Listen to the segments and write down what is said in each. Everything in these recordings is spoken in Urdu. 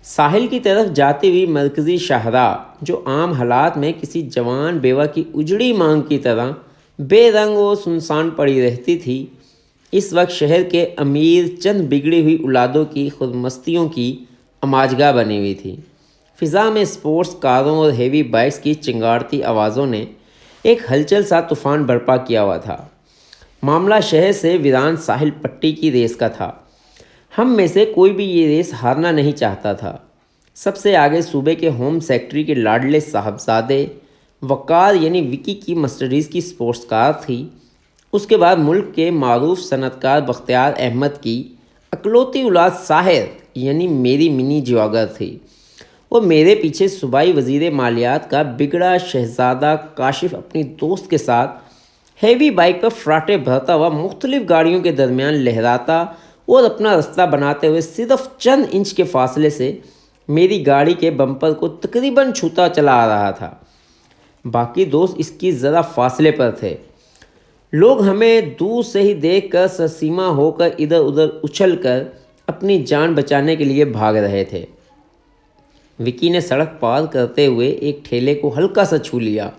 ساحل کی طرف جاتی ہوئی مرکزی شاہراہ جو عام حالات میں کسی جوان بیوہ کی اجڑی مانگ کی طرح بے رنگ و سنسان پڑی رہتی تھی، اس وقت شہر کے امیر چند بگڑی ہوئی اولادوں کی خود مستیوں کی اماجگاہ بنی ہوئی تھی۔ فضا میں اسپورٹس کاروں اور ہیوی بائکس کی چنگاڑتی آوازوں نے ایک ہلچل سا طوفان برپا کیا ہوا تھا۔ معاملہ شہر سے ویران ساحل پٹی کی ریس کا تھا۔ ہم میں سے کوئی بھی یہ ریس ہارنا نہیں چاہتا تھا۔ سب سے آگے صوبے کے ہوم سیکرٹری کے لاڈلے صاحبزادے وقار یعنی وکی کی مرسڈیز کی اسپورٹس کار تھی۔ اس کے بعد ملک کے معروف صنعت کار بختیار احمد کی اکلوتی اولاد ساحر یعنی میری منی جاگور تھی، اور میرے پیچھے صوبائی وزیر مالیات کا بگڑا شہزادہ کاشف اپنی دوست کے ساتھ ہیوی بائک پر فراٹے بھرتا ہوا مختلف گاڑیوں کے درمیان لہراتا اور اپنا رستہ بناتے ہوئے صرف چند انچ کے فاصلے سے میری گاڑی کے بمپر کو تقریباً چھوتا چلا آ رہا تھا۔ باقی دوست اس کی ذرا فاصلے پر تھے۔ لوگ ہمیں دور سے ہی دیکھ کر سرسیما ہو کر ادھر ادھر اچھل کر اپنی جان بچانے کے لیے بھاگ رہے تھے۔ وکی نے سڑک پار کرتے ہوئے ایک ٹھیلے کو ہلکا سا چھو لیا۔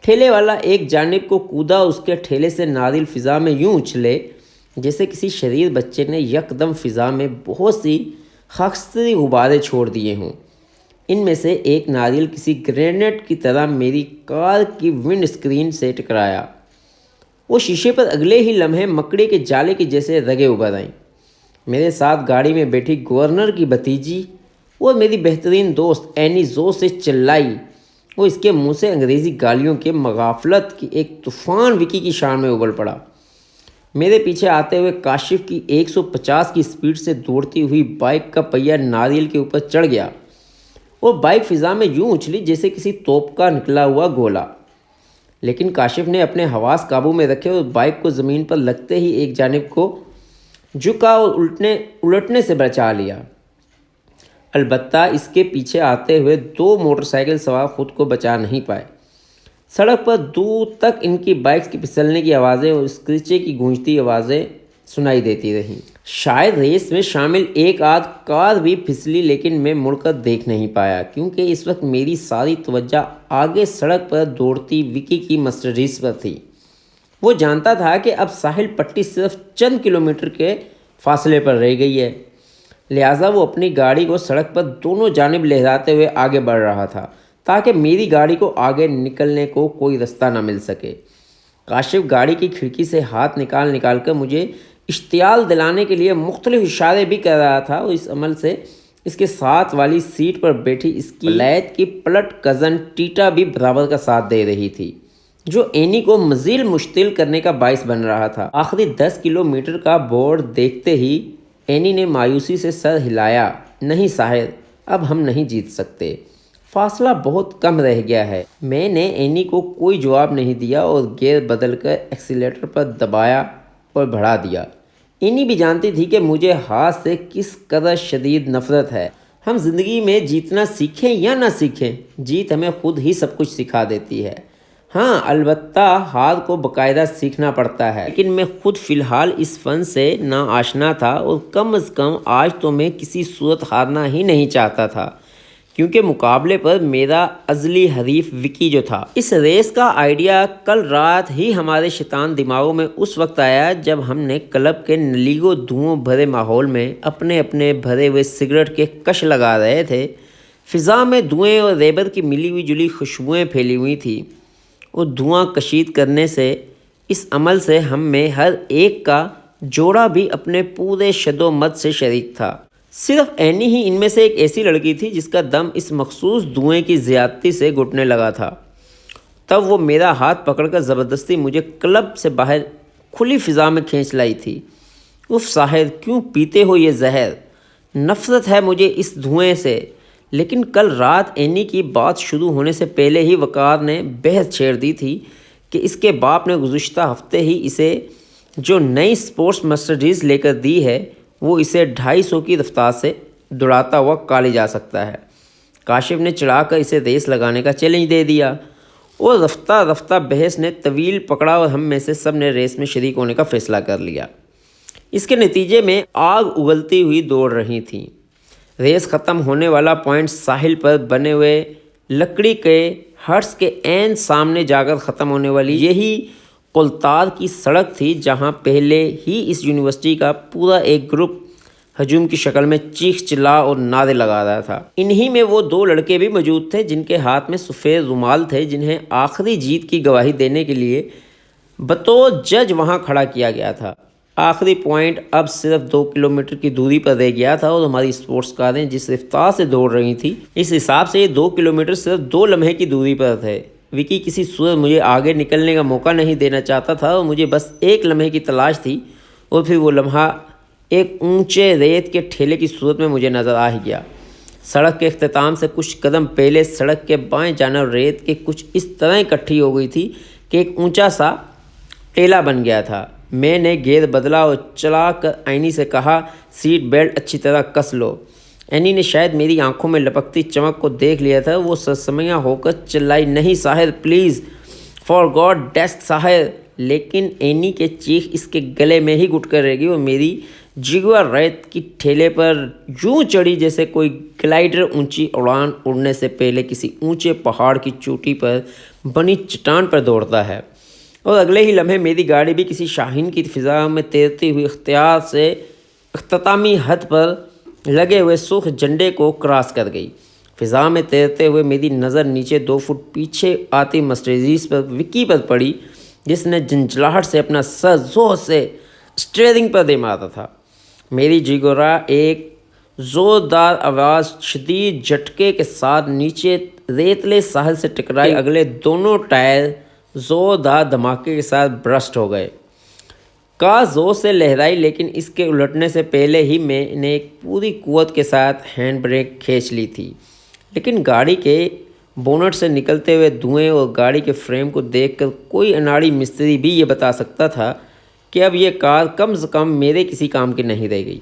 ٹھیلے والا ایک جانب کو کودا، اس کے ٹھیلے سے ناریل فضا میں یوں اچھلے جیسے کسی شریر بچے نے یکدم فضا میں بہت سی خاکستری غبارے چھوڑ دیے ہوں۔ ان میں سے ایک ناریل کسی گرینیڈ کی طرح میری کار کی ونڈ اسکرین سے ٹکرایا۔ وہ شیشے پر اگلے ہی لمحے مکڑی کے جالے کی جیسے رگیں ابھر آئیں۔ میرے ساتھ گاڑی میں بیٹھی گورنر کی بھتیجی اور میری بہترین دوست اینی زور سے چلائی، وہ اس کے منہ سے انگریزی گالیوں کے مغافلت کی ایک طوفان وکی کی شان میں ابل پڑا۔ میرے پیچھے آتے ہوئے کاشف کی 150 کی سپیڈ سے دوڑتی ہوئی بائک کا پہیہ ناریل کے اوپر چڑھ گیا اور بائک فضا میں یوں اچھلی جیسے کسی توپ کا نکلا ہوا گولا۔ لیکن کاشف نے اپنے حواس قابو میں رکھے اور بائک کو زمین پر لگتے ہی ایک جانب کو جھکا اور الٹنے سے بچا لیا۔ البتہ اس کے پیچھے آتے ہوئے 2 موٹر سائیکل سوار خود کو بچا نہیں پائے۔ سڑک پر دور تک ان کی بائکس کی پھسلنے کی آوازیں اور اسکریچے کی گونجتی آوازیں سنائی دیتی رہیں۔ شاید ریس میں شامل ایک آدھ کار بھی پھسلی، لیکن میں مڑ کر دیکھ نہیں پایا کیونکہ اس وقت میری ساری توجہ آگے سڑک پر دوڑتی وکی کی مرسڈیز پر تھی۔ وہ جانتا تھا کہ اب ساحل پٹی صرف چند کلومیٹر کے فاصلے پر رہ گئی ہے، لہٰذا وہ اپنی گاڑی کو سڑک پر دونوں جانب لہراتے ہوئے آگے بڑھ رہا تھا تاکہ میری گاڑی کو آگے نکلنے کو کوئی رستہ نہ مل سکے۔ کاشف گاڑی کی کھڑکی سے ہاتھ نکال کر مجھے اشتعال دلانے کے لیے مختلف اشارے بھی کر رہا تھا، اور اس عمل سے اس کے ساتھ والی سیٹ پر بیٹھی اس کی ولیت کی پلٹ کزن ٹیٹا بھی برابر کا ساتھ دے رہی تھی، جو اینی کو مزید مشتعل کرنے کا باعث بن رہا تھا۔ آخری 10 کلومیٹر کا بورڈ دیکھتے ہی اینی نے مایوسی سے سر ہلایا۔ نہیں ساحر، اب ہم نہیں جیت سکتے، فاصلہ بہت کم رہ گیا ہے۔ میں نے اینی کو کوئی جواب نہیں دیا اور گیئر بدل کر ایکسیلیٹر پر دبایا اور بڑھا دیا۔ اینی بھی جانتی تھی کہ مجھے ہاتھ سے کس قدر شدید نفرت ہے۔ ہم زندگی میں جیتنا سیکھیں یا نہ سیکھیں، جیت ہمیں خود ہی سب کچھ سکھا دیتی ہے۔ ہاں، البتہ ہار کو باقاعدہ سیکھنا پڑتا ہے، لیکن میں خود فی الحال اس فن سے ناآشنا تھا، اور کم از کم آج تو میں کسی صورت ہارنا ہی نہیں چاہتا تھا، کیونکہ مقابلے پر میرا ازلی حریف وکی جو تھا۔ اس ریس کا آئیڈیا کل رات ہی ہمارے شیطان دماغوں میں اس وقت آیا جب ہم نے کلب کے نلیگو دھوؤں بھرے ماحول میں اپنے اپنے بھرے ہوئے سگریٹ کے کش لگا رہے تھے۔ فضا میں دھوئیں اور ریبر کی ملی ہوئی جلی خوشبوئیں پھیلی ہوئی تھیں، اور دھواں کشید کرنے سے اس عمل سے ہم میں ہر ایک کا جوڑا بھی اپنے پورے شد و مد سے شریک تھا۔ صرف اینی ہی ان میں سے ایک ایسی لڑکی تھی جس کا دم اس مخصوص دھوئیں کی زیادتی سے گھٹنے لگا تھا۔ تب وہ میرا ہاتھ پکڑ کر زبردستی مجھے کلب سے باہر کھلی فضا میں کھینچ لائی تھی۔ اف ساحر، کیوں پیتے ہو یہ زہر؟ نفرت ہے مجھے اس دھوئیں سے۔ لیکن کل رات اینی کی بات شروع ہونے سے پہلے ہی وقار نے بحث چھیڑ دی تھی کہ اس کے باپ نے گزشتہ ہفتے ہی اسے جو نئی سپورٹس مرسڈیز لے کر دی ہے، وہ اسے 250 کی رفتار سے دوڑاتا ہوا کالی جا سکتا ہے۔ کاشف نے چڑھا کر اسے ریس لگانے کا چیلنج دے دیا، اور رفتہ رفتہ بحث نے طویل پکڑا اور ہم میں سے سب نے ریس میں شریک ہونے کا فیصلہ کر لیا۔ اس کے نتیجے میں آگ اگلتی ہوئی دوڑ رہی تھیں۔ ریس ختم ہونے والا پوائنٹ ساحل پر بنے ہوئے لکڑی کے ہٹس کے عین سامنے جا کر ختم ہونے والی یہی قلتار کی سڑک تھی جہاں پہلے ہی اس یونیورسٹی کا پورا ایک گروپ ہجوم کی شکل میں چیخ چلا اور نعرے لگا رہا تھا۔ انہی میں وہ دو لڑکے بھی موجود تھے جن کے ہاتھ میں سفید رومال تھے، جنہیں آخری جیت کی گواہی دینے کے لیے بطور جج وہاں کھڑا کیا گیا تھا۔ آخری پوائنٹ اب صرف 2 کلومیٹر کی دوری پر رہ گیا تھا اور ہماری اسپورٹس کاریں جس رفتار سے دوڑ رہی تھیں، اس حساب سے یہ 2 کلومیٹر صرف 2 لمحے کی دوری پر تھے۔ وکی کسی صورت مجھے آگے نکلنے کا موقع نہیں دینا چاہتا تھا اور مجھے بس ایک لمحے کی تلاش تھی، اور پھر وہ لمحہ ایک اونچے ریت کے ٹھیلے کی صورت میں مجھے نظر آ ہی گیا۔ سڑک کے اختتام سے کچھ قدم پہلے سڑک کے بائیں جانب ریت کے کچھ اس طرح اکٹھی ہو گئی تھی کہ ایک اونچا سا ٹیلا بن گیا تھا۔ میں نے گیئر بدلا اور چلا کر اینی سے کہا، سیٹ بیلٹ اچھی طرح کس لو۔ اینی نے شاید میری آنکھوں میں لپکتی چمک کو دیکھ لیا تھا۔ وہ سرسمیہ ہو کر چلائی، نہیں ساحر پلیز، فار گاڈ ڈیسک ساحر۔ لیکن اینی کے چیخ اس کے گلے میں ہی گھٹ کر رہ گئی اور میری جگوا ریت کی ٹھیلے پر یوں چڑھی جیسے کوئی گلائڈر اونچی اڑان اڑنے سے پہلے کسی اونچے پہاڑ کی چوٹی پر بنی چٹان پر دوڑتا ہے، اور اگلے ہی لمحے میری گاڑی بھی کسی شاہین کی فضا میں تیرتی ہوئی اختیار سے اختتامی حد پر لگے ہوئے سرخ جھنڈے کو کراس کر گئی۔ فضا میں تیرتے ہوئے میری نظر نیچے 2 فٹ پیچھے آتی مرسیڈیز پر وکی پر پڑی، جس نے جھنجھلاہٹ سے اپنا سر زور سے اسٹیئرنگ پر دے مارا تھا۔ میری جگورا ایک زوردار آواز شدید جھٹکے کے ساتھ نیچے ریتلے ساحل سے ٹکرائی۔ اگلے دونوں ٹائر زوردار دھماکے کے ساتھ برسٹ ہو گئے۔ کار زور سے لہرائی، لیکن اس کے الٹنے سے پہلے ہی میں نے ایک پوری قوت کے ساتھ ہینڈ بریک کھینچ لی تھی، لیکن گاڑی کے بونٹ سے نکلتے ہوئے دھوئیں اور گاڑی کے فریم کو دیکھ کر کوئی اناڑی مستری بھی یہ بتا سکتا تھا کہ اب یہ کار کم از کم میرے کسی کام کی نہیں رہ گئی۔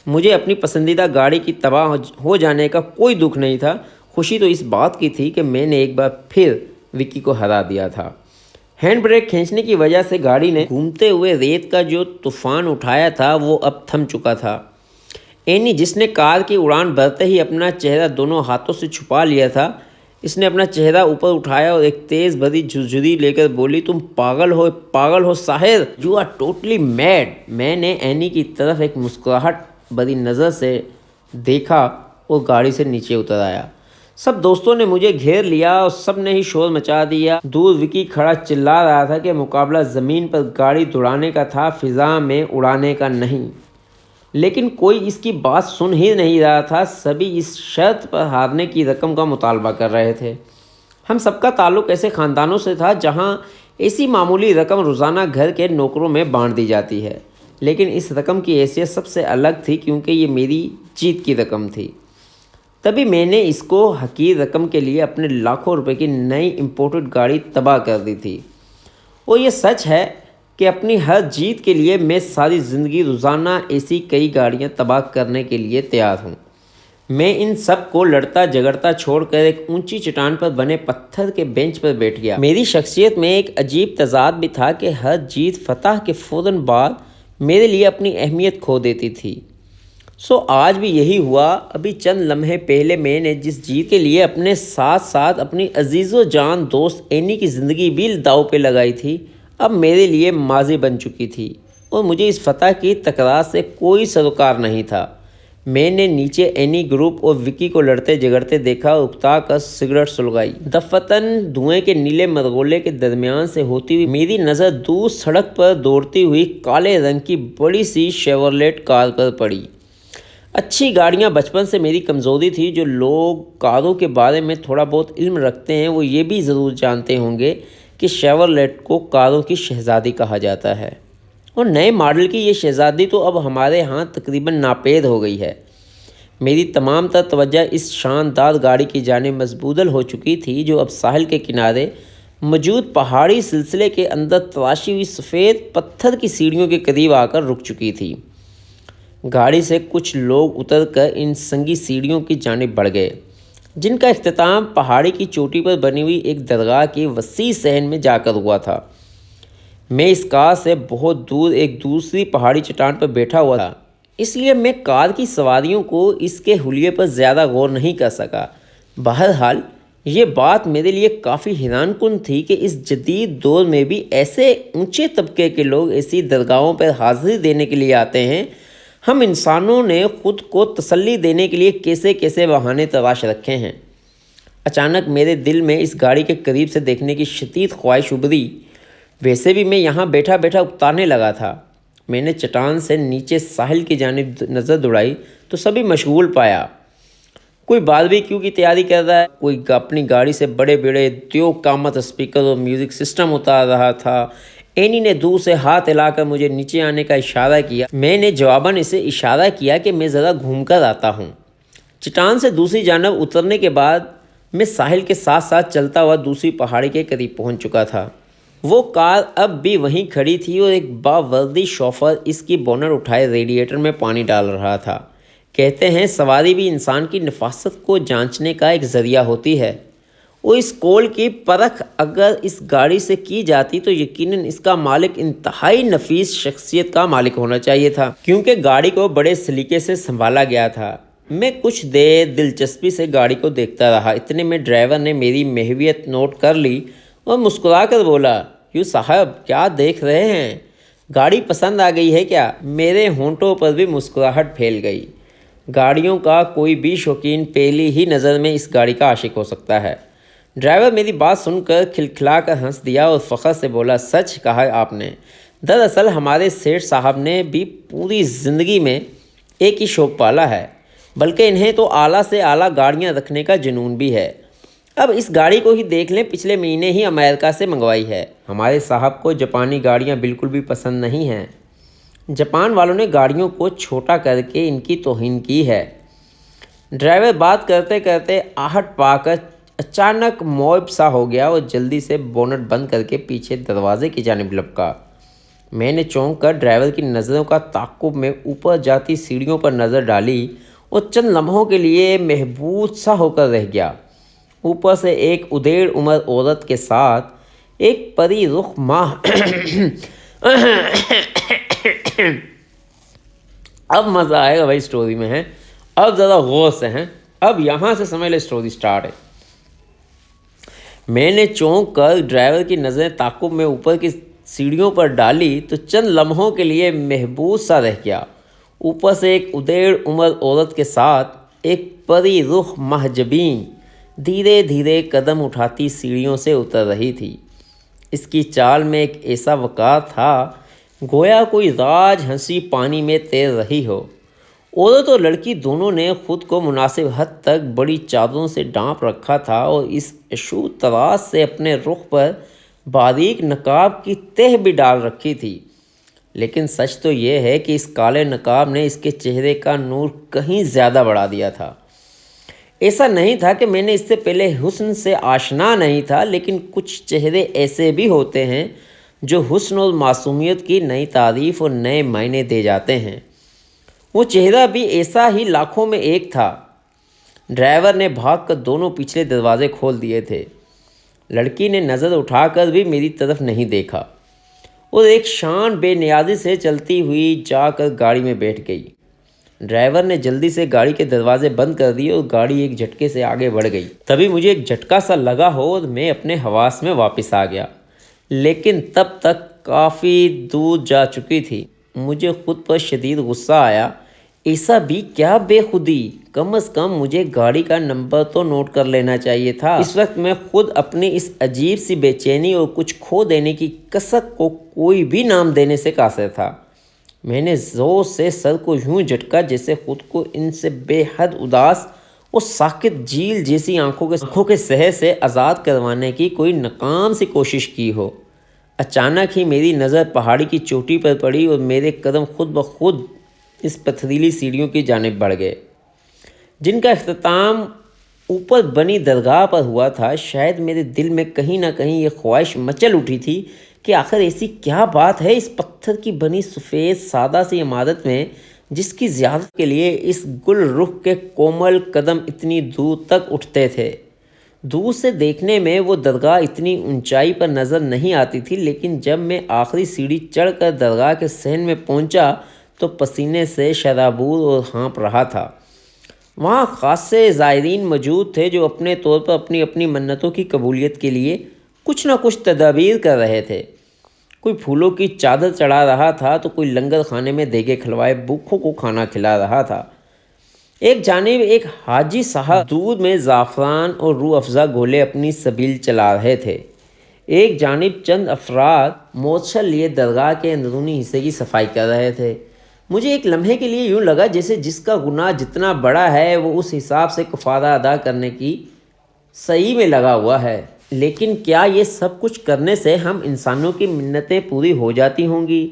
مجھے اپنی پسندیدہ گاڑی کی تباہ ہو جانے کا کوئی دکھ نہیں تھا، خوشی تو اس بات کی تھی کہ میں نے ایک بار پھر وکی کو ہرا دیا تھا۔ ہینڈ بریک کھینچنے کی وجہ سے گاڑی نے گھومتے ہوئے ریت کا جو طوفان اٹھایا تھا وہ اب تھم چکا تھا۔ اینی، جس نے کار کی اڑان بھرتے ہی اپنا چہرہ دونوں ہاتھوں سے چھپا لیا تھا، اس نے اپنا چہرہ اوپر اٹھایا اور ایک تیز بھری جھرجھری لے کر بولی، تم پاگل ہو ساحر، یو آر ٹوٹلی میڈ۔ میں نے اینی کی طرف ایک مسکراہٹ بھری نظر سے دیکھا اور گاڑی سے نیچے اتر آیا۔ سب دوستوں نے مجھے گھیر لیا اور سب نے ہی شور مچا دیا۔ دور وکی کھڑا چلا رہا تھا کہ مقابلہ زمین پر گاڑی دوڑانے کا تھا، فضا میں اڑانے کا نہیں۔ لیکن کوئی اس کی بات سن ہی نہیں رہا تھا۔ سبھی اس شرط پر ہارنے کی رقم کا مطالبہ کر رہے تھے۔ ہم سب کا تعلق ایسے خاندانوں سے تھا جہاں ایسی معمولی رقم روزانہ گھر کے نوکروں میں بانٹ دی جاتی ہے، لیکن اس رقم کی حیثیت سب سے الگ تھی کیونکہ یہ میری جیت کی رقم تھی۔ تبھی میں نے اس کو حقیر رقم کے لیے اپنے لاکھوں روپے کی نئی امپورٹڈ گاڑی تباہ کر دی تھی، اور یہ سچ ہے کہ اپنی ہر جیت کے لیے میں ساری زندگی روزانہ ایسی کئی گاڑیاں تباہ کرنے کے لیے تیار ہوں۔ میں ان سب کو لڑتا جھگڑتا چھوڑ کر ایک اونچی چٹان پر بنے پتھر کے بینچ پر بیٹھ گیا۔ میری شخصیت میں ایک عجیب تضاد بھی تھا کہ ہر جیت فتح کے فوراً بعد میرے لیے اپنی اہمیت کھو دیتی تھی۔ آج بھی یہی ہوا۔ ابھی چند لمحے پہلے میں نے جس جیت کے لیے اپنے ساتھ ساتھ اپنی عزیز و جان دوست اینی کی زندگی بھی داؤ پہ لگائی تھی، اب میرے لیے ماضی بن چکی تھی، اور مجھے اس فتح کی تکرار سے کوئی سروکار نہیں تھا۔ میں نے نیچے اینی گروپ اور وکی کو لڑتے جھگڑتے دیکھا اور اکتا کر سگریٹ سلگائی۔ دفتن دھوئیں کے نیلے مرغولے کے درمیان سے ہوتی ہوئی میری نظر دور سڑک پر دوڑتی ہوئی کالے رنگ کی بڑی سی شیورلیٹ کار پر پڑی۔ اچھی گاڑیاں بچپن سے میری کمزوری تھی۔ جو لوگ کاروں کے بارے میں تھوڑا بہت علم رکھتے ہیں وہ یہ بھی ضرور جانتے ہوں گے کہ شیورلیٹ کو کاروں کی شہزادی کہا جاتا ہے، اور نئے ماڈل کی یہ شہزادی تو اب ہمارے ہاں تقریباً ناپید ہو گئی ہے۔ میری تمام تر توجہ اس شاندار گاڑی کی جانب مبذول ہو چکی تھی جو اب ساحل کے کنارے موجود پہاڑی سلسلے کے اندر تراشی ہوئی سفید پتھر کی سیڑھیوں کے قریب آ کر رک چکی تھی۔ گاڑی سے کچھ لوگ اتر کر ان سنگی سیڑھیوں کی جانب بڑھ گئے، جن کا اختتام پہاڑی کی چوٹی پر بنی ہوئی ایک درگاہ کی وسیع صحن میں جا کر ہوا تھا۔ میں اس کار سے بہت دور ایک دوسری پہاڑی چٹان پر بیٹھا ہوا تھا۔ اس لیے میں کار کی سواریوں کو اس کے حلیے پر زیادہ غور نہیں کر سکا۔ بہرحال یہ بات میرے لیے کافی حیران کن تھی کہ اس جدید دور میں بھی ایسے اونچے طبقے کے لوگ ایسی درگاہوں پر حاضری دینے کے لیے آتے ہیں۔ ہم انسانوں نے خود کو تسلی دینے کے لیے کیسے کیسے بہانے تراش رکھے ہیں۔ اچانک میرے دل میں اس گاڑی کے قریب سے دیکھنے کی شدید خواہش ابھری۔ ویسے بھی میں یہاں بیٹھا بیٹھا اکتانے لگا تھا۔ میں نے چٹان سے نیچے ساحل کی جانب نظر دوڑائی تو سبھی مشغول پایا۔ کوئی باربیکیو کی تیاری کر رہا ہے، کوئی اپنی گاڑی سے بڑے بڑے دیو قامت اسپیکر اور میوزک سسٹم اتار رہا تھا۔ اینی نے دور سے ہاتھ ہلا کر مجھے نیچے آنے کا اشارہ کیا۔ میں نے جواباً اسے اشارہ کیا کہ میں ذرا گھوم کر آتا ہوں۔ چٹان سے دوسری جانب اترنے کے بعد میں ساحل کے ساتھ ساتھ چلتا ہوا دوسری پہاڑی کے قریب پہنچ چکا تھا۔ وہ کار اب بھی وہیں کھڑی تھی اور ایک باوردی شوفر اس کی بونٹ اٹھائے ریڈیٹر میں پانی ڈال رہا تھا۔ کہتے ہیں سواری بھی انسان کی نفاست کو جانچنے کا ایک ذریعہ ہوتی ہے، اور اس قول کی پرکھ اگر اس گاڑی سے کی جاتی تو یقیناً اس کا مالک انتہائی نفیس شخصیت کا مالک ہونا چاہیے تھا، کیونکہ گاڑی کو بڑے سلیقے سے سنبھالا گیا تھا۔ میں کچھ دیر دلچسپی سے گاڑی کو دیکھتا رہا۔ اتنے میں ڈرائیور نے میری محویت نوٹ کر لی اور مسکرا کر بولا، یوں صاحب کیا دیکھ رہے ہیں؟ گاڑی پسند آ گئی ہے کیا؟ میرے ہونٹوں پر بھی مسکراہٹ پھیل گئی۔ گاڑیوں کا کوئی بھی شوقین پہلی ہی نظر میں اس گاڑی کا عاشق ہو سکتا ہے۔ ڈرائیور میری بات سن کر کھلکھلا کر ہنس دیا اور فخر سے بولا، سچ کہا آپ نے۔ دراصل ہمارے سیٹھ صاحب نے بھی پوری زندگی میں ایک ہی شوق پالا ہے، بلکہ انہیں تو اعلیٰ سے اعلیٰ گاڑیاں رکھنے کا جنون بھی ہے۔ اب اس گاڑی کو ہی دیکھ لیں، پچھلے مہینے ہی امریکہ سے منگوائی ہے۔ ہمارے صاحب کو جاپانی گاڑیاں بالکل بھی پسند نہیں ہیں۔ جاپان والوں نے گاڑیوں کو چھوٹا کر کے ان کی توہین کی ہے۔ ڈرائیور بات کرتے کرتے آہٹ پا کر اچانک معیوب سا ہو گیا اور جلدی سے بونٹ بند کر کے پیچھے دروازے کی جانب لپکا۔ میں نے چونک کر ڈرائیور کی نظروں کا تعاقب میں اوپر جاتی سیڑھیوں پر نظر ڈالی اور چند لمحوں کے لیے محبوس سا ہو کر رہ گیا۔ اوپر سے ایک ادھیڑ عمر عورت کے ساتھ ایک پری رخ ماہ اب مزہ آئے گا بھائی سٹوری میں ہے، اب ذرا غور سے ہیں، اب یہاں سے سمجھ لے سٹوری سٹارٹ ہے۔ میں نے چونک کر ڈرائیور کی نظریں تعاقب میں اوپر کی سیڑھیوں پر ڈالی تو چند لمحوں کے لیے محبوس سا رہ گیا۔ اوپر سے ایک ادھیڑ عمر عورت کے ساتھ ایک پری رخ محجبین دھیرے دھیرے قدم اٹھاتی سیڑھیوں سے اتر رہی تھی۔ اس کی چال میں ایک ایسا وقار تھا گویا کوئی راج ہنسی پانی میں تیر رہی ہو۔ عورت اور لڑکی دونوں نے خود کو مناسب حد تک بڑی چادروں سے ڈھانپ رکھا تھا اور اس اشو طراز سے اپنے رخ پر باریک نقاب کی تہ بھی ڈال رکھی تھی۔ لیکن سچ تو یہ ہے کہ اس کالے نقاب نے اس کے چہرے کا نور کہیں زیادہ بڑھا دیا تھا۔ ایسا نہیں تھا کہ میں نے اس سے پہلے حسن سے آشنا نہیں تھا، لیکن کچھ چہرے ایسے بھی ہوتے ہیں جو حسن اور معصومیت کی نئی تعریف اور نئے معنی دے جاتے ہیں۔ وہ چہرہ بھی ایسا ہی لاکھوں میں ایک تھا۔ ڈرائیور نے بھاگ کر دونوں پچھلے دروازے کھول دیے تھے۔ لڑکی نے نظر اٹھا کر بھی میری طرف نہیں دیکھا اور ایک شان بے نیازی سے چلتی ہوئی جا کر گاڑی میں بیٹھ گئی۔ ڈرائیور نے جلدی سے گاڑی کے دروازے بند کر دیے اور گاڑی ایک جھٹکے سے آگے بڑھ گئی۔ تبھی مجھے ایک جھٹکا سا لگا ہو اور میں اپنے حواس میں واپس آ گیا، لیکن تب تک کافی دور جا چکی تھی۔ مجھے خود پر شدید غصہ آیا۔ ایسا بھی کیا بے خودی، کم از کم مجھے گاڑی کا نمبر تو نوٹ کر لینا چاہیے تھا۔ اس وقت میں خود اپنی اس عجیب سی بے چینی اور کچھ کھو دینے کی کسک کو کوئی بھی نام دینے سے قاصر تھا۔ میں نے زور سے سر کو یوں جھٹکا جیسے خود کو ان سے بے حد اداس اور ساکت جھیل جیسی آنکھوں کے سحر سے آزاد کروانے کی کوئی ناکام سی کوشش کی ہو۔ اچانک ہی میری نظر پہاڑی کی چوٹی پر پڑی اور میرے قدم خود بخود اس پتھریلی سیڑھیوں کی جانب بڑھ گئے جن کا اختتام اوپر بنی درگاہ پر ہوا تھا۔ شاید میرے دل میں کہیں نہ کہیں یہ خواہش مچل اٹھی تھی کہ آخر ایسی کیا بات ہے اس پتھر کی بنی سفید سادہ سی عمارت میں جس کی زیارت کے لیے اس گل رخ کے کومل قدم اتنی دور تک اٹھتے تھے۔ دور سے دیکھنے میں وہ درگاہ اتنی اونچائی پر نظر نہیں آتی تھی، لیکن جب میں آخری سیڑھی چڑھ کر درگاہ کے صحن میں پہنچا تو پسینے سے شرابور اور ہانپ رہا تھا۔ وہاں خاصے زائرین موجود تھے جو اپنے طور پر اپنی اپنی منتوں کی قبولیت کے لیے کچھ نہ کچھ تدابیر کر رہے تھے۔ کوئی پھولوں کی چادر چڑھا رہا تھا تو کوئی لنگر خانے میں دیگے کھلوائے بھوکھوں کو کھانا کھلا رہا تھا۔ ایک جانب ایک حاجی صاحب دودھ میں زعفران اور روح افزا گھولے اپنی سبیل چلا رہے تھے۔ ایک جانب چند افراد موچھل لیے درگاہ کے اندرونی حصے کی صفائی کر رہے تھے۔ مجھے ایک لمحے کے لیے یوں لگا جیسے جس کا گناہ جتنا بڑا ہے وہ اس حساب سے کفارہ ادا کرنے کی صحیح میں لگا ہوا ہے۔ لیکن کیا یہ سب کچھ کرنے سے ہم انسانوں کی منتیں پوری ہو جاتی ہوں گی،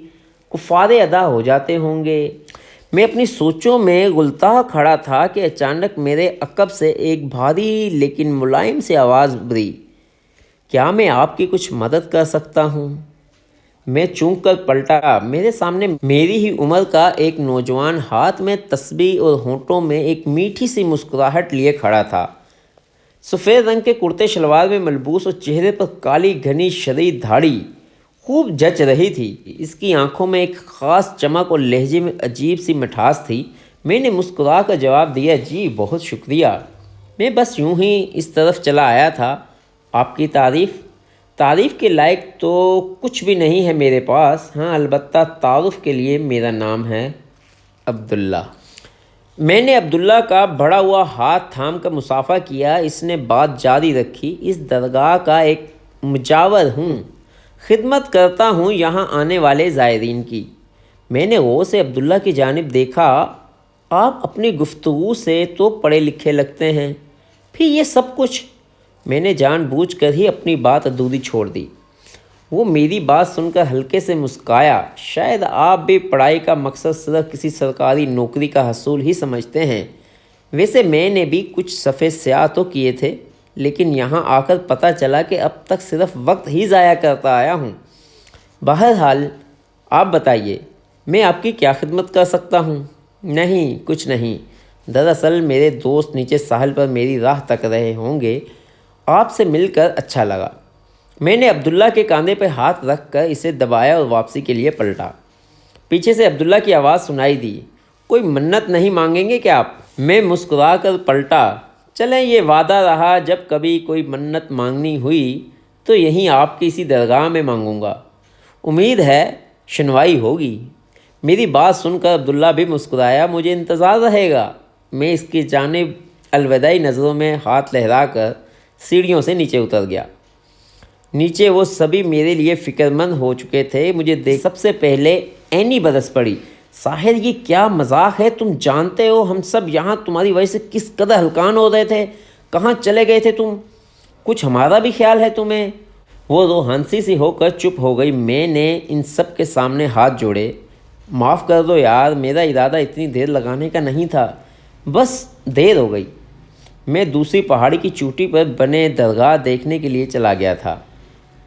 کفارے ادا ہو جاتے ہوں گے؟ میں اپنی سوچوں میں غلطہ کھڑا تھا کہ اچانک میرے عقب سے ایک بھاری لیکن ملائم سی آواز ابھری، کیا میں آپ کی کچھ مدد کر سکتا ہوں؟ میں چونک کر پلٹا۔ میرے سامنے میری ہی عمر کا ایک نوجوان ہاتھ میں تسبیح اور ہونٹوں میں ایک میٹھی سی مسکراہٹ لیے کھڑا تھا۔ سفید رنگ کے کرتے شلوار میں ملبوس اور چہرے پر کالی گھنی شدید داڑھی خوب جچ رہی تھی۔ اس کی آنکھوں میں ایک خاص چمک اور لہجے میں عجیب سی مٹھاس تھی۔ میں نے مسکرا کر جواب دیا، جی بہت شکریہ، میں بس یوں ہی اس طرف چلا آیا تھا۔ آپ کی تعریف کے لائق تو کچھ بھی نہیں ہے میرے پاس، ہاں البتہ تعارف کے لیے میرا نام ہے عبداللہ۔ میں نے عبداللہ کا بڑھا ہوا ہاتھ تھام کر مصافحہ کیا۔ اس نے بات جاری رکھی، اس درگاہ کا ایک مجاور ہوں، خدمت کرتا ہوں یہاں آنے والے زائرین کی۔ میں نے غور سے عبداللہ کی جانب دیکھا۔ آپ اپنی گفتگو سے تو پڑھے لکھے لگتے ہیں، پھر یہ سب کچھ؟ میں نے جان بوجھ کر ہی اپنی بات ادھوری چھوڑ دی۔ وہ میری بات سن کر ہلکے سے مسکرایا، شاید آپ بھی پڑھائی کا مقصد صرف کسی سرکاری نوکری کا حصول ہی سمجھتے ہیں۔ ویسے میں نے بھی کچھ صفحے سیاہ تو کیے تھے، لیکن یہاں آ کر پتہ چلا کہ اب تک صرف وقت ہی ضائع کرتا آیا ہوں۔ بہرحال آپ بتائیے، میں آپ کی کیا خدمت کر سکتا ہوں؟ نہیں، کچھ نہیں، دراصل میرے دوست نیچے ساحل پر میری راہ تک رہے ہوں گے، آپ سے مل کر اچھا لگا۔ میں نے عبداللہ کے کاندھے پہ ہاتھ رکھ کر اسے دبایا اور واپسی کے لیے پلٹا۔ پیچھے سے عبداللہ کی آواز سنائی دی، کوئی منت نہیں مانگیں گے کیا آپ؟ میں مسکرا کر پلٹا، چلیں یہ وعدہ رہا، جب کبھی کوئی منت مانگنی ہوئی تو یہیں آپ کی اسی درگاہ میں مانگوں گا، امید ہے شنوائی ہوگی۔ میری بات سن کر عبداللہ بھی مسکرایا، مجھے انتظار رہے گا۔ میں اس کی جانب الوداعی نظروں میں ہاتھ لہرا کر سیڑھیوں سے نیچے اتر گیا۔ نیچے وہ سبھی میرے لیے فکر مند ہو چکے تھے۔ مجھے دیکھ سب سے پہلے اینی برس پڑی، ساحر یہ کیا مذاق ہے؟ تم جانتے ہو ہم سب یہاں تمہاری وجہ سے کس قدر ہلکان ہو رہے تھے، کہاں چلے گئے تھے تم؟ کچھ ہمارا بھی خیال ہے تمہیں؟ وہ روحانسی سی ہو کر چپ ہو گئی۔ میں نے ان سب کے سامنے ہاتھ جوڑے، معاف کر دو یار، میرا ارادہ اتنی دیر لگانے کا نہیں تھا، بس دیر ہو گئی۔ میں دوسری پہاڑی کی چوٹی پر بنے درگاہ دیکھنے کے لیے چلا گیا تھا۔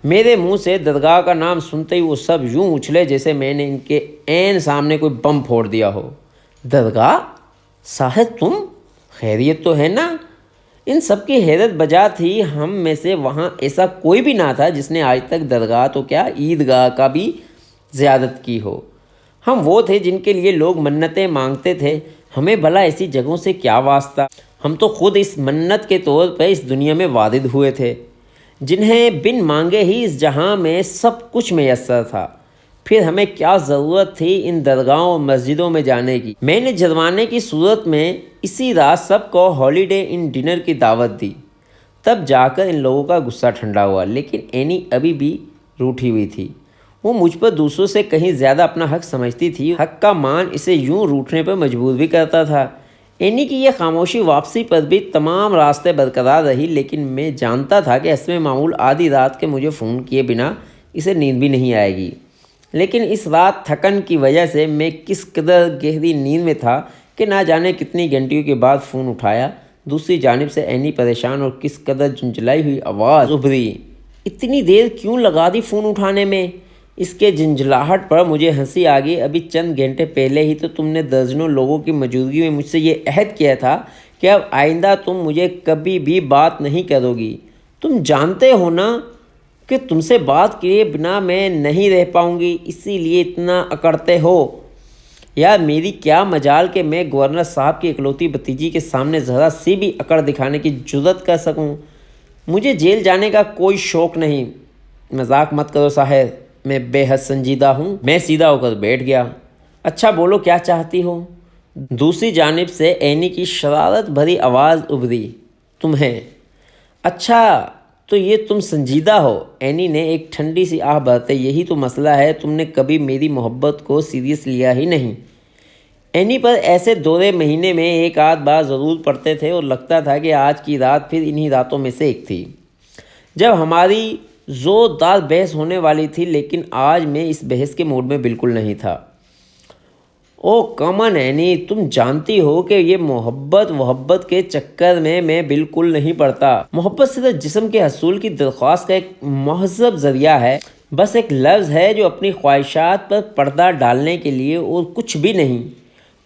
میرے منہ سے درگاہ کا نام سنتے ہی وہ سب یوں اچھلے جیسے میں نے ان کے عین سامنے کوئی بم پھوڑ دیا ہو۔ درگاہ؟ ساحر تم؟ خیریت تو ہے نا؟ ان سب کی حیرت بجا تھی۔ ہم میں سے وہاں ایسا کوئی بھی نہ تھا جس نے آج تک درگاہ تو کیا عیدگاہ کا بھی زیارت کی ہو۔ ہم وہ تھے جن کے لیے لوگ منتیں مانگتے تھے، ہمیں بھلا ایسی جگہوں سے کیا واسطہ؟ ہم تو خود اس منت کے طور پہ اس دنیا میں وارد ہوئے تھے، جنہیں بن مانگے ہی اس جہاں میں سب کچھ میسر تھا، پھر ہمیں کیا ضرورت تھی ان درگاہوں اور مسجدوں میں جانے کی؟ میں نے جرمانے کی صورت میں اسی رات سب کو ہالیڈے ان ڈنر کی دعوت دی، تب جا کر ان لوگوں کا غصہ ٹھنڈا ہوا۔ لیکن اینی ابھی بھی روٹھی ہوئی تھی۔ وہ مجھ پر دوسروں سے کہیں زیادہ اپنا حق سمجھتی تھی، حق کا مان اسے یوں روٹھنے پر مجبور بھی کرتا تھا۔ اینی کی یہ خاموشی واپسی پر بھی تمام راستے برقرار رہی، لیکن میں جانتا تھا کہ حسب معمول آدھی رات کے مجھے فون کیے بنا اسے نیند بھی نہیں آئے گی۔ لیکن اس رات تھکن کی وجہ سے میں کس قدر گہری نیند میں تھا کہ نہ جانے کتنی گھنٹیوں کے بعد فون اٹھایا۔ دوسری جانب سے اینی پریشان اور کس قدر جھنجھلائی ہوئی آواز ابھری، اتنی دیر کیوں لگا دی فون اٹھانے میں؟ اس کے جھنجھلاہٹ پر مجھے ہنسی آ گئی۔ ابھی چند گھنٹے پہلے ہی تو تم نے درجنوں لوگوں کی موجودگی میں مجھ سے یہ عہد کیا تھا کہ اب آئندہ تم مجھے کبھی بھی بات نہیں کرو گی۔ تم جانتے ہو نا کہ تم سے بات کیے بنا میں نہیں رہ پاؤں گی، اسی لیے اتنا اکڑتے ہو۔ یار میری کیا مجال کہ میں گورنر صاحب کی اکلوتی بھتیجی کے سامنے ذرا سی بھی اکڑ دکھانے کی جرات کر سکوں۔ مجھے جیل جانے کا کوئی شوق نہیں۔ مذاق مت کرو ساحر، میں بے حد سنجیدہ ہوں۔ میں سیدھا ہو کر بیٹھ گیا۔ اچھا بولو کیا چاہتی ہو؟ دوسری جانب سے اینی کی شرارت بھری آواز ابھری۔ تمہیں؟ اچھا تو یہ تم سنجیدہ ہو؟ اینی نے ایک ٹھنڈی سی آہ بھرتے، یہی تو مسئلہ ہے، تم نے کبھی میری محبت کو سیریس لیا ہی نہیں۔ اینی پر ایسے دورے مہینے میں ایک آدھ بار ضرور پڑتے تھے اور لگتا تھا کہ آج کی رات پھر انہی راتوں میں سے ایک تھی جب ہماری زوردار بحث ہونے والی تھی، لیکن آج میں اس بحث کے موڈ میں بالکل نہیں تھا۔ او کمن اینی، تم جانتی ہو کہ یہ محبت کے چکر میں بالکل نہیں پڑتا۔ محبت صرف جسم کے حصول کی درخواست کا ایک مہذب ذریعہ ہے، بس ایک لفظ ہے جو اپنی خواہشات پر پردہ ڈالنے کے لیے، اور کچھ بھی نہیں۔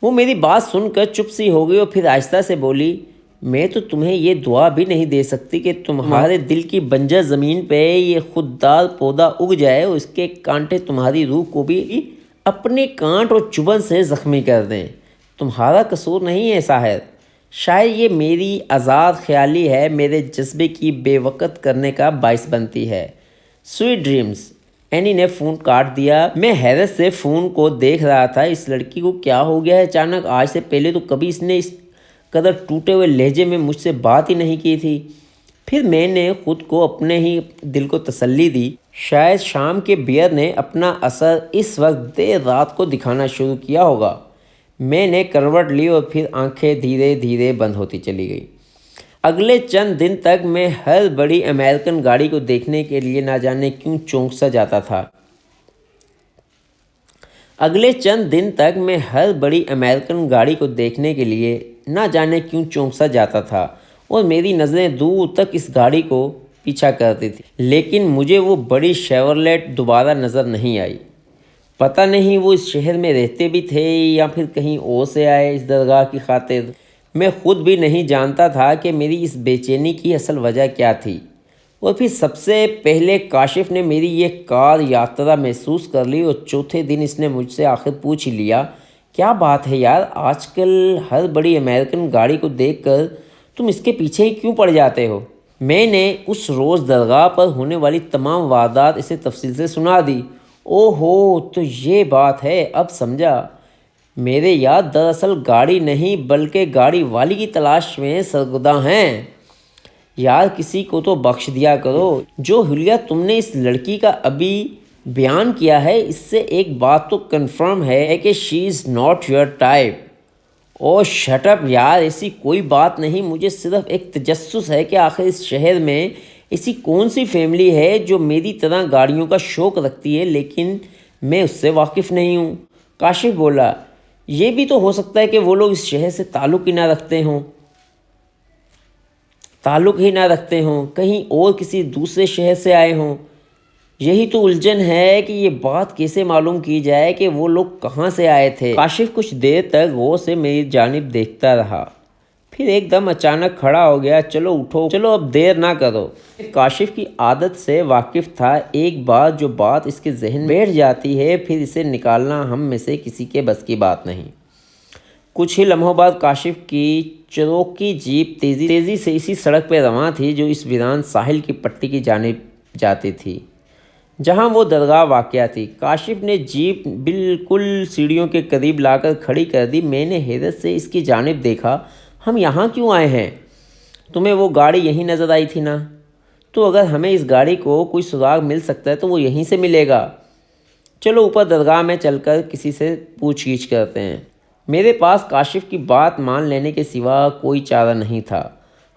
وہ میری بات سن کر چپ سی ہو گئی اور پھر آہستہ سے بولی، میں تو تمہیں یہ دعا بھی نہیں دے سکتی کہ تمہارے دل کی بنجر زمین پہ یہ خوددار پودا اگ جائے اور اس کے کانٹے تمہاری روح کو بھی اپنے کانٹ اور چبھن سے زخمی کر دیں۔ تمہارا قصور نہیں ہے ساحر، شاید یہ میری آزاد خیالی ہے، میرے جذبے کی بے وقت کرنے کا باعث بنتی ہے۔ Sweet dreams. اینی نے فون کاٹ دیا۔ میں حیرت سے فون کو دیکھ رہا تھا۔ اس لڑکی کو کیا ہو گیا ہے اچانک؟ آج سے پہلے تو کبھی اس نے اس قدر ٹوٹے ہوئے لہجے میں مجھ سے بات ہی نہیں کی تھی۔ پھر میں نے خود کو اپنے ہی دل کو تسلی دی، شاید شام کے بیئر نے اپنا اثر اس وقت دیر رات کو دکھانا شروع کیا ہوگا۔ میں نے کروٹ لی اور پھر آنکھیں دھیرے دھیرے بند ہوتی چلی گئی۔ اگلے چند دن تک میں ہر بڑی امریکن گاڑی کو دیکھنے کے لیے نہ جانے کیوں چونک جاتا تھا اور میری نظریں دور تک اس گاڑی کو پیچھا کرتی تھی، لیکن مجھے وہ بڑی شیورلیٹ دوبارہ نظر نہیں آئی۔ پتہ نہیں وہ اس شہر میں رہتے بھی تھے یا پھر کہیں اور سے آئے اس درگاہ کی خاطر۔ میں خود بھی نہیں جانتا تھا کہ میری اس بے چینی کی اصل وجہ کیا تھی۔ اور پھر سب سے پہلے کاشف نے میری یہ کار یاترا محسوس کر لی اور چوتھے دن اس نے مجھ سے آخر پوچھ ہی لیا، کیا بات ہے یار، آج کل ہر بڑی امریکن گاڑی کو دیکھ کر تم اس کے پیچھے ہی کیوں پڑ جاتے ہو؟ میں نے اس روز درگاہ پر ہونے والی تمام واردات اسے تفصیل سے سنا دی۔ او ہو، تو یہ بات ہے، اب سمجھا۔ میرے یار دراصل گاڑی نہیں بلکہ گاڑی والی کی تلاش میں سرگرداں ہیں۔ یار کسی کو تو بخش دیا کرو۔ جو حلیہ تم نے اس لڑکی کا ابھی بیان کیا ہے، اس سے ایک بات تو کنفرم ہے کہ she is not your type. Oh shut up یار، ایسی کوئی بات نہیں، مجھے صرف ایک تجسس ہے کہ آخر اس شہر میں ایسی کون سی فیملی ہے جو میری طرح گاڑیوں کا شوق رکھتی ہے، لیکن میں اس سے واقف نہیں ہوں۔ کاشف بولا، یہ بھی تو ہو سکتا ہے کہ وہ لوگ اس شہر سے تعلق ہی نہ رکھتے ہوں، کہیں اور کسی دوسرے شہر سے آئے ہوں۔ یہی تو الجھن ہے کہ یہ بات کیسے معلوم کی جائے کہ وہ لوگ کہاں سے آئے تھے۔ کاشف کچھ دیر تک غور سے میری جانب دیکھتا رہا، پھر ایک دم اچانک کھڑا ہو گیا۔ چلو اٹھو، چلو اب دیر نہ کرو۔ کاشف کی عادت سے واقف تھا، ایک بار جو بات اس کے ذہن میں بیٹھ جاتی ہے پھر اسے نکالنا ہم میں سے کسی کے بس کی بات نہیں۔ کچھ ہی لمحوں بعد کاشف کی چروکی جیپ تیزی سے اسی سڑک پہ رواں تھی جو اس ویران ساحل کی پٹی کی جانب جاتی تھی جہاں وہ درگاہ واقع تھی۔ کاشف نے جیپ بالکل سیڑھیوں کے قریب لا کر کھڑی کر دی۔ میں نے حیرت سے اس کی جانب دیکھا۔ ہم یہاں کیوں آئے ہیں؟ تمہیں وہ گاڑی یہیں نظر آئی تھی نا؟ تو اگر ہمیں اس گاڑی کو کوئی سراغ مل سکتا ہے تو وہ یہیں سے ملے گا۔ چلو اوپر درگاہ میں چل کر کسی سے پوچھ گچھ کرتے ہیں۔ میرے پاس کاشف کی بات مان لینے کے سوا کوئی چارہ نہیں تھا۔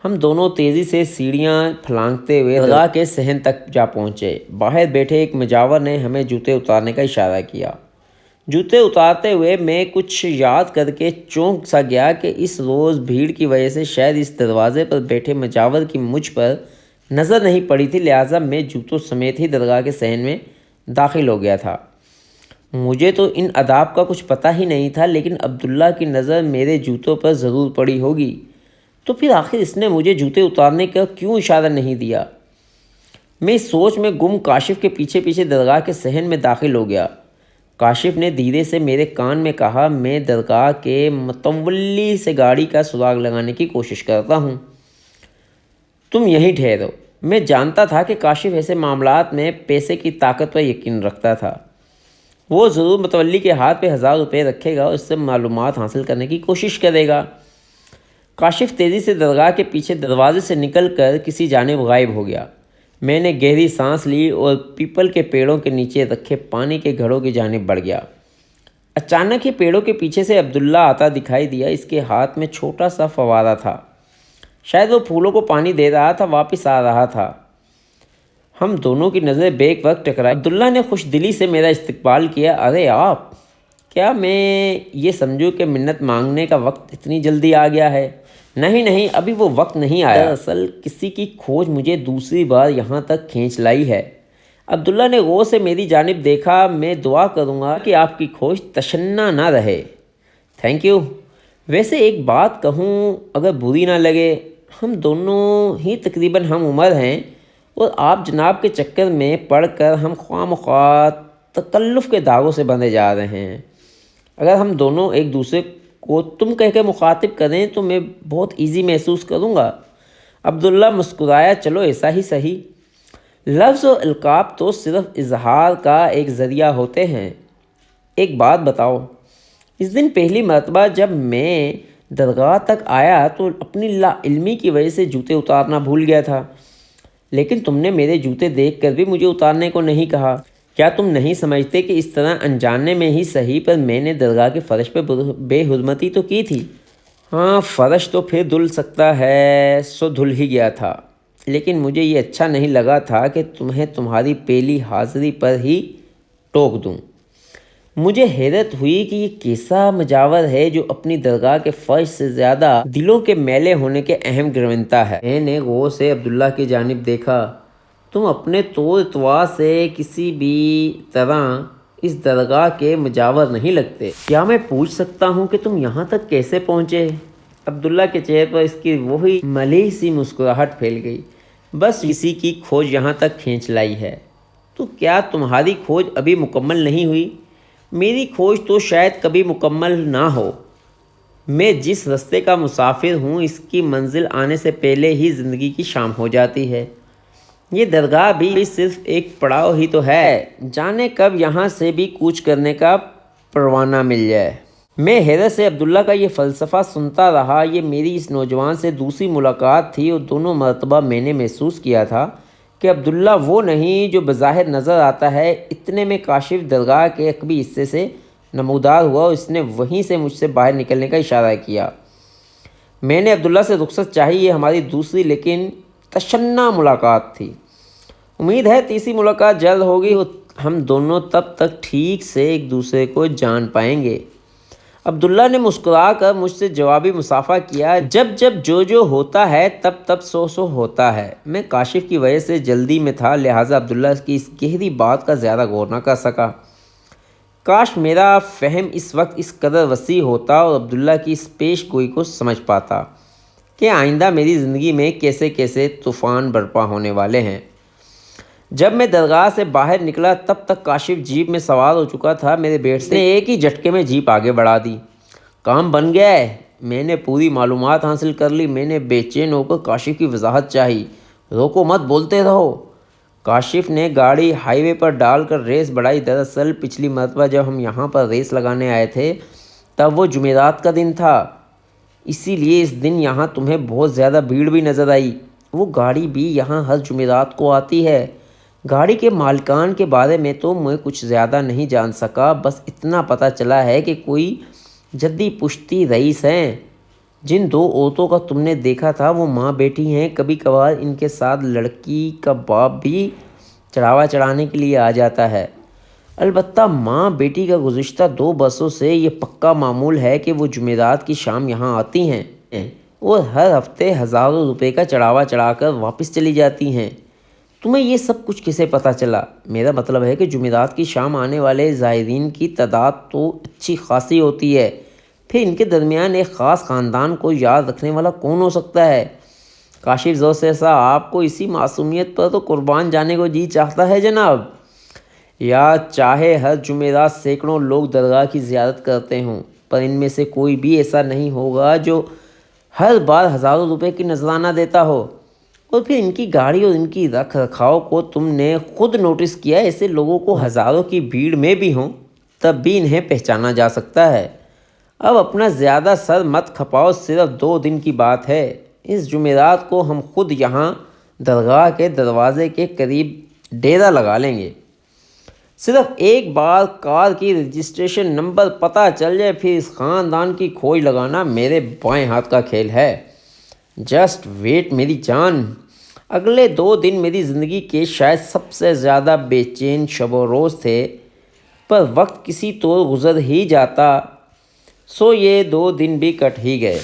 ہم دونوں تیزی سے سیڑھیاں پھلانگتے ہوئے درگاہ کے صحن تک جا پہنچے۔ باہر بیٹھے ایک مجاور نے ہمیں جوتے اتارنے کا اشارہ کیا۔ جوتے اتارتے ہوئے میں کچھ یاد کر کے چونک سا گیا کہ اس روز بھیڑ کی وجہ سے شاید اس دروازے پر بیٹھے مجاور کی مجھ پر نظر نہیں پڑی تھی، لہٰذا میں جوتوں سمیت ہی درگاہ کے صحن میں داخل ہو گیا تھا۔ مجھے تو ان آداب کا کچھ پتہ ہی نہیں تھا، لیکن عبداللہ کی نظر میرے جوتوں پر ضرور پڑی ہوگی، تو پھر آخر اس نے مجھے جوتے اتارنے کا کیوں اشارہ نہیں دیا؟ میں اس سوچ میں گم کاشف کے پیچھے درگاہ کے صحن میں داخل ہو گیا۔ کاشف نے دھیرے سے میرے کان میں کہا، میں درگاہ کے متولی سے گاڑی کا سراغ لگانے کی کوشش کرتا ہوں، تم یہیں ٹھہرو۔ میں جانتا تھا کہ کاشف ایسے معاملات میں پیسے کی طاقت پر یقین رکھتا تھا۔ وہ ضرور متولی کے ہاتھ پہ 1000 روپے رکھے گا اور اس سے معلومات حاصل کرنے کی کوشش کرے گا۔ کاشف تیزی سے درگاہ کے پیچھے دروازے سے نکل کر کسی جانب غائب ہو گیا۔ میں نے گہری سانس لی اور پیپل کے پیڑوں کے نیچے رکھے پانی کے گھڑوں کی جانب بڑھ گیا۔ اچانک ہی پیڑوں کے پیچھے سے عبداللہ آتا دکھائی دیا۔ اس کے ہاتھ میں چھوٹا سا فوارہ تھا، شاید وہ پھولوں کو پانی دے رہا تھا، واپس آ رہا تھا۔ ہم دونوں کی نظریں بیک وقت ٹکرائی۔ عبداللہ نے خوش دلی سے میرا استقبال کیا۔ ارے آپ، کیا میں یہ سمجھوں کہ منت مانگنے کا وقت اتنی جلدی آ گیا ہے؟ نہیں، ابھی وہ وقت نہیں آیا۔ دراصل کسی کی کھوج مجھے دوسری بار یہاں تک کھینچ لائی ہے۔ عبداللہ نے غور سے میری جانب دیکھا۔ میں دعا کروں گا کہ آپ کی کھوج تشنّا نہ رہے۔ Thank you. ویسے ایک بات کہوں، اگر بری نہ لگے، ہم دونوں ہی تقریباً ہم عمر ہیں اور آپ جناب کے چکر میں پڑ کر ہم خواہ مخواہ تکلف کے داغوں سے بندھے جا رہے ہیں۔ اگر ہم دونوں ایک دوسرے کو تم کہہ کے مخاطب کریں تو میں بہت ایزی محسوس کروں گا۔ عبداللہ مسکرایا۔ چلو ایسا ہی صحیح۔ لفظ و القاب تو صرف اظہار کا ایک ذریعہ ہوتے ہیں۔ ایک بات بتاؤ، اس دن پہلی مرتبہ جب میں درگاہ تک آیا تو اپنی لا علمی کی وجہ سے جوتے اتارنا بھول گیا تھا، لیکن تم نے میرے جوتے دیکھ کر بھی مجھے اتارنے کو نہیں کہا۔ کیا تم نہیں سمجھتے کہ اس طرح انجانے میں ہی صحیح پر میں نے درگاہ کے فرش پہ بے حرمتی تو کی تھی؟ ہاں، فرش تو پھر دھل سکتا ہے، سو دھل ہی گیا تھا، لیکن مجھے یہ اچھا نہیں لگا تھا کہ تمہیں تمہاری پہلی حاضری پر ہی ٹوک دوں۔ مجھے حیرت ہوئی کہ یہ کیسا مجاور ہے جو اپنی درگاہ کے فرش سے زیادہ دلوں کے میلے ہونے کے اہم گروینتا ہے۔ میں نے غور سے عبداللہ کی جانب دیکھا۔ تم اپنے طور اتوار سے کسی بھی طرح اس درگاہ کے مجاور نہیں لگتے۔ کیا میں پوچھ سکتا ہوں کہ تم یہاں تک کیسے پہنچے؟ عبداللہ کے چہرے پر اس کی وہی ملح سی مسکراہٹ پھیل گئی۔ بس کسی کی کھوج یہاں تک کھینچ لائی ہے۔ تو کیا تمہاری کھوج ابھی مکمل نہیں ہوئی؟ میری کھوج تو شاید کبھی مکمل نہ ہو۔ میں جس رستے کا مسافر ہوں، اس کی منزل آنے سے پہلے ہی زندگی کی شام ہو جاتی ہے۔ یہ درگاہ بھی صرف ایک پڑاؤ ہی تو ہے، جانے کب یہاں سے بھی کوچ کرنے کا پروانہ مل جائے۔ میں حیرت سے عبداللہ کا یہ فلسفہ سنتا رہا۔ یہ میری اس نوجوان سے دوسری ملاقات تھی اور دونوں مرتبہ میں نے محسوس کیا تھا کہ عبداللہ وہ نہیں جو بظاہر نظر آتا ہے۔ اتنے میں کاشف درگاہ کے عقبی حصے سے نمودار ہوا اور اس نے وہیں سے مجھ سے باہر نکلنے کا اشارہ کیا۔ میں نے عبداللہ سے رخصت چاہی۔ یہ ہماری دوسری لیکن تشنّا ملاقات تھی۔ امید ہے تیسری ملاقات جلد ہوگی اور ہم دونوں تب تک ٹھیک سے ایک دوسرے کو جان پائیں گے۔ عبداللہ نے مسکرا کر مجھ سے جوابی مصافحہ کیا۔ جب جو ہوتا ہے تب سو ہوتا ہے۔ میں کاشف کی وجہ سے جلدی میں تھا، لہٰذا عبداللہ کی اس گہری بات کا زیادہ غور نہ کر سکا۔ کاش میرا فہم اس وقت اس قدر وسیع ہوتا اور عبداللہ کی اس پیش گوئی کو سمجھ پاتا کہ آئندہ میری زندگی میں کیسے کیسے طوفان برپا ہونے والے ہیں۔ جب میں درگاہ سے باہر نکلا تب تک کاشف جیپ میں سوار ہو چکا تھا۔ میرے بیٹے سے ایک ہی جھٹکے میں جیپ آگے بڑھا دی۔ کام بن گیا ہے، میں نے پوری معلومات حاصل کر لی۔ میں نے بے چین ہو کر کاشف کی وضاحت چاہی۔ روکو مت، بولتے رہو۔ کاشف نے گاڑی ہائی وے پر ڈال کر ریس بڑھائی۔ دراصل پچھلی مرتبہ جب ہم یہاں پر ریس لگانے آئے تھے تب وہ جمعرات کا دن تھا، اسی لیے اس دن یہاں تمہیں بہت زیادہ بھیڑ بھی نظر آئی۔ وہ گاڑی بھی یہاں ہر جمعرات کو آتی ہے۔ گاڑی کے مالکان کے بارے میں تو میں کچھ زیادہ نہیں جان سکا، بس اتنا پتہ چلا ہے کہ کوئی جدی پشتی رئیس ہیں۔ جن 2 عورتوں کا تم نے دیکھا تھا وہ ماں بیٹی ہیں۔ کبھی کبھار ان کے ساتھ لڑکی کا باپ بھی چڑھاوا چڑھانے کے لیے آ جاتا ہے۔ البتہ ماں بیٹی کا گزشتہ 2 برسوں سے یہ پکا معمول ہے کہ وہ جمعرات کی شام یہاں آتی ہیں اور ہر ہفتے ہزاروں روپے کا چڑھاوا چڑھا کر واپس چلی جاتی ہیں۔ تمہیں یہ سب کچھ کیسے پتہ چلا؟ میرا مطلب ہے کہ جمعرات کی شام آنے والے زائرین کی تعداد تو اچھی خاصی ہوتی ہے، پھر ان کے درمیان ایک خاص خاندان کو یاد رکھنے والا کون ہو سکتا ہے؟ کاشف زور سے ہنسا۔ آپ کو اسی معصومیت پر تو قربان جانے کو جی چاہتا ہے جناب۔ یا چاہے ہر جمعرات سینکڑوں لوگ درگاہ کی زیارت کرتے ہوں، پر ان میں سے کوئی بھی ایسا نہیں ہوگا جو ہر بار ہزاروں روپے کی نذرانہ دیتا ہو۔ اور پھر ان کی گاڑی اور ان کی رکھ رکھاؤ کو تم نے خود نوٹس کیا، ایسے لوگوں کو ہزاروں کی بھیڑ میں بھی ہوں تب بھی انہیں پہچانا جا سکتا ہے۔ اب اپنا زیادہ سر مت کھپاؤ، صرف 2 دن کی بات ہے۔ اس جمعرات کو ہم خود یہاں درگاہ کے دروازے کے قریب ڈیرا لگا لیں گے۔ صرف ایک بار کار کی رجسٹریشن نمبر پتہ چل جائے، پھر اس خاندان کی کھوج لگانا میرے بائیں ہاتھ کا کھیل ہے۔ جسٹ ویٹ میری جان۔ اگلے 2 دن میری زندگی کے شاید سب سے زیادہ بے چین شب و روز تھے، پر وقت کسی طور گزر ہی جاتا، سو یہ 2 دن بھی کٹ ہی گئے۔